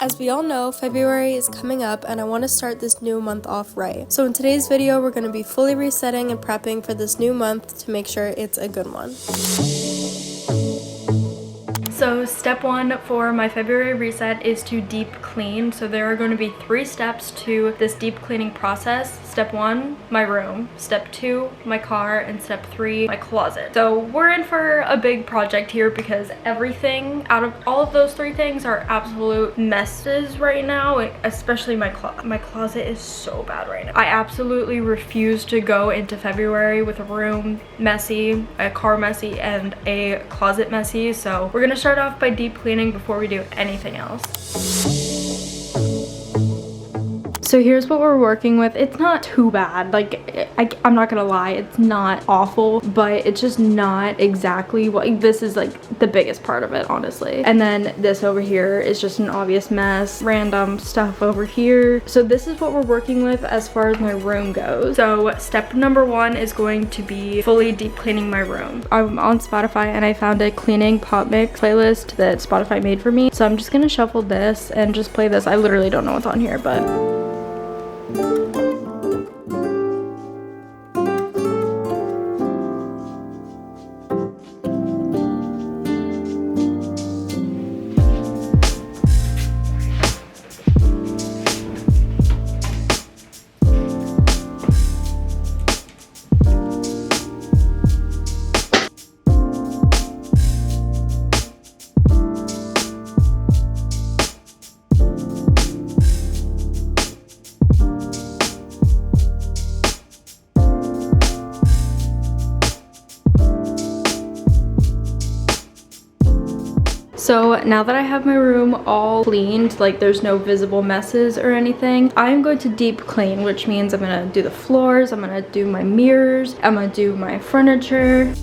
As we all know, February is coming up and I want to start this new month off right. So in today's video, we're going to be fully resetting and prepping for this new month to make sure it's a good one. So step one for my February reset is to deep clean. So there are going to be 3 steps to this deep cleaning process. Step 1, my room. Step 2, my car. And step 3, my closet. So we're in for a big project here because everything out of all of those 3 things are absolute messes right now, especially my closet. My closet is so bad right now. I absolutely refuse to go into February with a room messy, a car messy, and a closet messy. So we're gonna start off by deep cleaning before we do anything else. So here's what we're working with. It's not too bad. Like, I'm not gonna lie, it's not awful, but it's just not exactly what, this is like the biggest part of it, honestly. And then this over here is just an obvious mess, random stuff over here. So this is what we're working with as far as my room goes. So step number 1 is going to be fully deep cleaning my room. I'm on Spotify and I found a cleaning pop mix playlist that Spotify made for me. So I'm just gonna shuffle this and just play this. I literally don't know what's on here, but so now that I have my room all cleaned, like there's no visible messes or anything, I'm going to deep clean, which means I'm gonna do the floors, I'm gonna do my mirrors, I'm gonna do my furniture.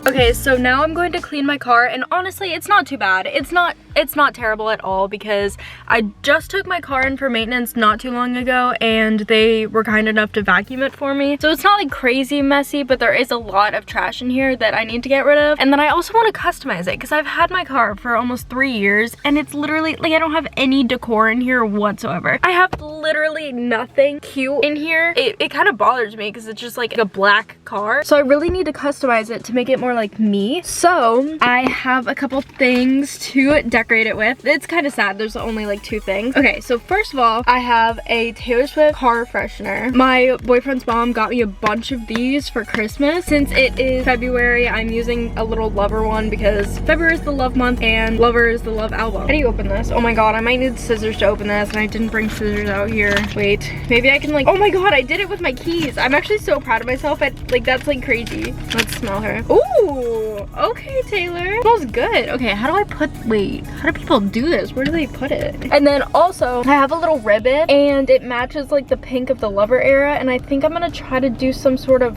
Okay, so now I'm going to clean my car, and honestly, it's not too bad. It's not terrible at all because I just took my car in for maintenance not too long ago and they were kind enough to vacuum it for me. So it's not like crazy messy, but there is a lot of trash in here that I need to get rid of. And then I also want to customize it because I've had my car for almost 3 years and it's literally like I don't have any decor in here whatsoever. I have literally nothing cute in here. It kind of bothers me because it's just like a black car. So I really need to customize it to make it more like me. So I have a couple things to decorate it with. It's kind of sad. There's only like 2 things. Okay, so first of all, I have a Taylor Swift car freshener. My boyfriend's mom got me a bunch of these for Christmas. Since it is February, I'm using a little Lover one because February is the love month and Lover is the love album. How do you open this? Oh my god, I might need scissors to open this and I didn't bring scissors out here. Wait, maybe I can like, oh my god, I did it with my keys. I'm actually so proud of myself. Like that's like crazy. Let's smell her. Ooh, okay, Taylor. Smells good. Okay, how do I put, wait, how do people do this? Where do they put it? And then also I have a little ribbon and it matches like the pink of the Lover era, and I think I'm gonna try to do some sort of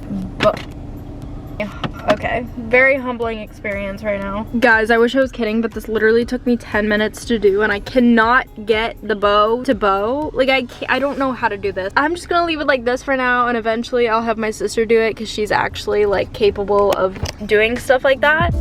okay, very humbling experience right now. Guys, I wish I was kidding, but this literally took me 10 minutes to do and I cannot get the bow to bow. Like I don't know how to do this. I'm just gonna leave it like this for now and eventually I'll have my sister do it because she's actually like capable of doing stuff like that.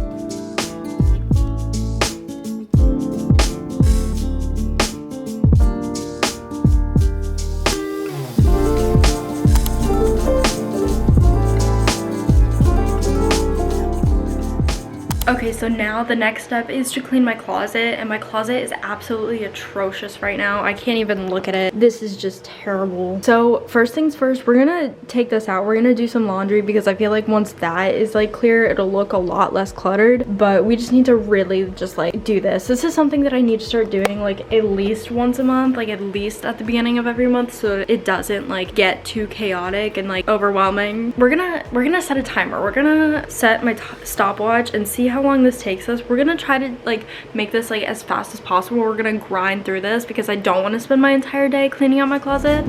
Okay, so now the next step is to clean my closet, and my closet is absolutely atrocious right now. I can't even look at it. This is just terrible. So first things first, we're gonna take this out. We're gonna do some laundry because I feel like once that is like clear, it'll look a lot less cluttered, but we just need to really just like do this. This is something that I need to start doing like at least once a month, like at least at the beginning of every month, so it doesn't like get too chaotic and like overwhelming. We're gonna set a timer. We're gonna set my stopwatch and see how long this takes us. We're gonna try to like make this like as fast as possible. We're gonna grind through this because I don't want to spend my entire day cleaning out my closet.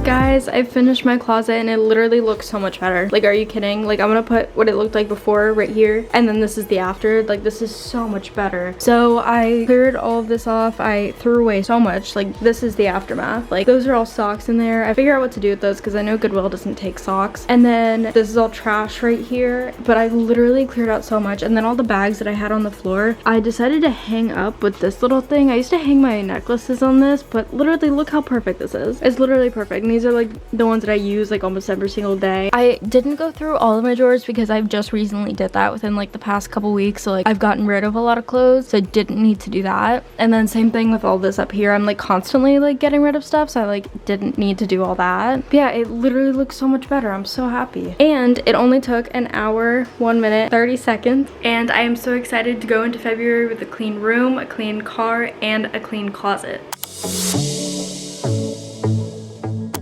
Guys, I finished my closet and it literally looks so much better. Like, are you kidding? Like, I'm gonna put what it looked like before right here, and then this is the after. Like, this is so much better. So I cleared all of this off. I threw away so much. Like, this is the aftermath. Like, those are all socks in there. I figured out what to do with those because I know Goodwill doesn't take socks. And then this is all trash right here, but I literally cleared out so much. And then all the bags that I had on the floor, I decided to hang up with this little thing. I used to hang my necklaces on this, but literally look how perfect this is. It's literally perfect. And these are like the ones that I use like almost every single day. I didn't go through all of my drawers because I've just recently did that within like the past couple weeks, so like I've gotten rid of a lot of clothes, so I didn't need to do that. And then same thing with all this up here. I'm like constantly like getting rid of stuff, so I like didn't need to do all that. But yeah, it literally looks so much better. I'm so happy. And it only took an hour, 1 minute, 30 seconds. And I am so excited to go into February with a clean room, a clean car, and a clean closet.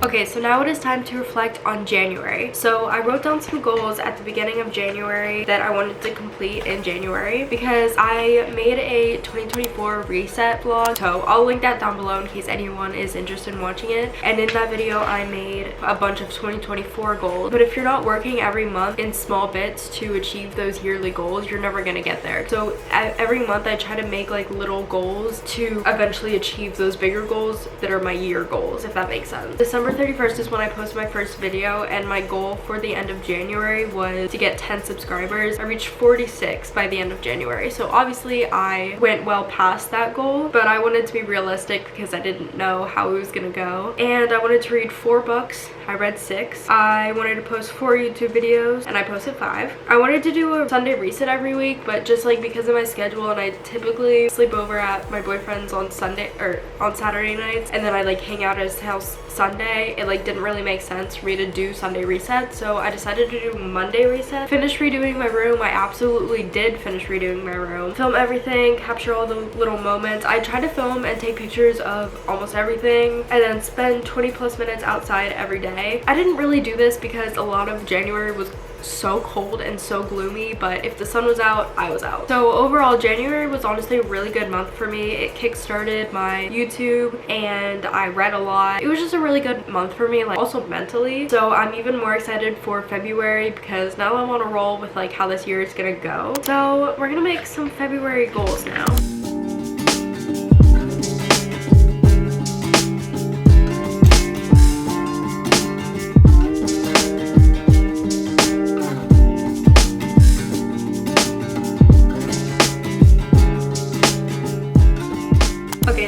Okay, so now it is time to reflect on January. So I wrote down some goals at the beginning of January that I wanted to complete in January because I made a 2024 reset vlog. So I'll link that down below in case anyone is interested in watching it. And in that video, I made a bunch of 2024 goals. But if you're not working every month in small bits to achieve those yearly goals, you're never gonna get there. So every month I try to make like little goals to eventually achieve those bigger goals that are my year goals, if that makes sense. December 31st is when I posted my first video, and my goal for the end of January was to get 10 subscribers. I reached 46 by the end of January, so obviously I went well past that goal, but I wanted to be realistic because I didn't know how it was gonna go. And I wanted to read 4 books. I read 6. I wanted to post 4 YouTube videos, and I posted 5. I wanted to do a Sunday reset every week, but just like because of my schedule, and I typically sleep over at my boyfriend's on Sunday or on Saturday nights, and then I like hang out at his house Sunday, it like didn't really make sense for me to do Sunday reset, so I decided to do Monday reset. Finished redoing my room. I absolutely did finish redoing my room. Film everything, capture all the little moments. I tried to film and take pictures of almost everything, and then spend 20+ minutes outside every day. I didn't really do this because a lot of January was so cold and so gloomy, but if the sun was out, I was out. So overall, January was honestly a really good month for me. It kick-started my YouTube and I read a lot. It was just a really good month for me, like also mentally. So I'm even more excited for February because now I'm on a roll with like how this year is gonna go. So we're gonna make some February goals now.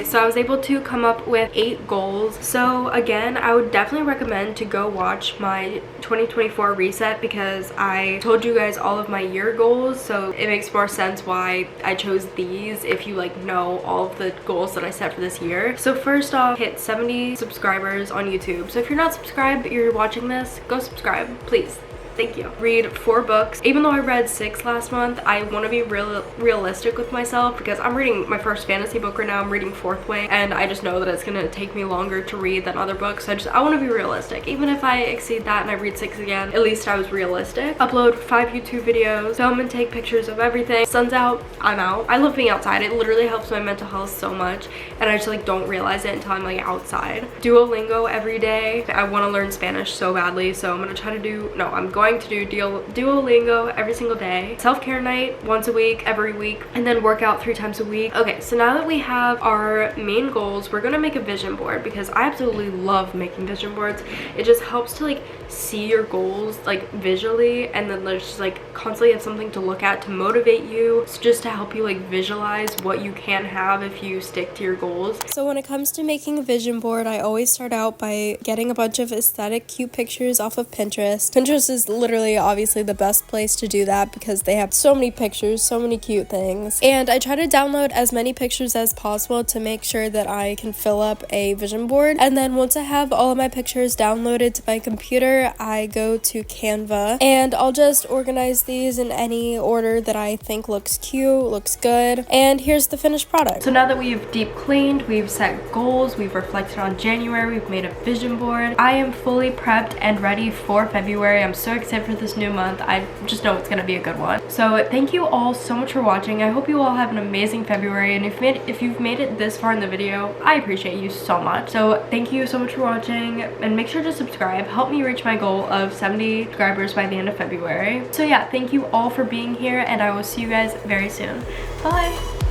So I was able to come up with 8 goals. So again, I would definitely recommend to go watch my 2024 reset because I told you guys all of my year goals, so it makes more sense why I chose these if you like know all of the goals that I set for this year. So first off, hit 70 subscribers on YouTube. So if you're not subscribed but you're watching this, go subscribe, please. Thank you. Read 4 books. Even though I read 6 last month, I want to be realistic with myself because I'm reading my first fantasy book right now. I'm reading Fourth Way, and I just know that it's gonna take me longer to read than other books. So I want to be realistic. Even if I exceed that and I read 6 again, at least I was realistic. Upload 5 YouTube videos, film and take pictures of everything. Sun's out, I'm out. I love being outside. It literally helps my mental health so much, and I just like don't realize it until I'm like outside. Duolingo every day. I want to learn Spanish so badly, so I'm going to do Duolingo every single day. Self-care night once a week, every week, and then work out 3 times a week. Okay, so now that we have our main goals, we're gonna make a vision board because I absolutely love making vision boards. It just helps to like see your goals like visually, and then there's just like constantly have something to look at to motivate you. It's just to help you like visualize what you can have if you stick to your goals. So when it comes to making a vision board, I always start out by getting a bunch of aesthetic cute pictures off of Pinterest. Pinterest is literally obviously the best place to do that because they have so many pictures, so many cute things. And I try to download as many pictures as possible to make sure that I can fill up a vision board. And then once I have all of my pictures downloaded to my computer, I go to Canva and I'll just organize these in any order that I think looks cute, looks good. And here's the finished product. So now that we've deep cleaned, we've set goals, we've reflected on January, we've made a vision board, I am fully prepped and ready for February. I'm so excited for this new month. I just know it's gonna be a good one. So thank you all so much for watching. I hope you all have an amazing February, and if you've made it this far in the video, I appreciate you so much. So thank you so much for watching, and make sure to subscribe. Help me reach my goal of 70 subscribers by the end of February. So yeah, thank you all for being here, and I will see you guys very soon. Bye!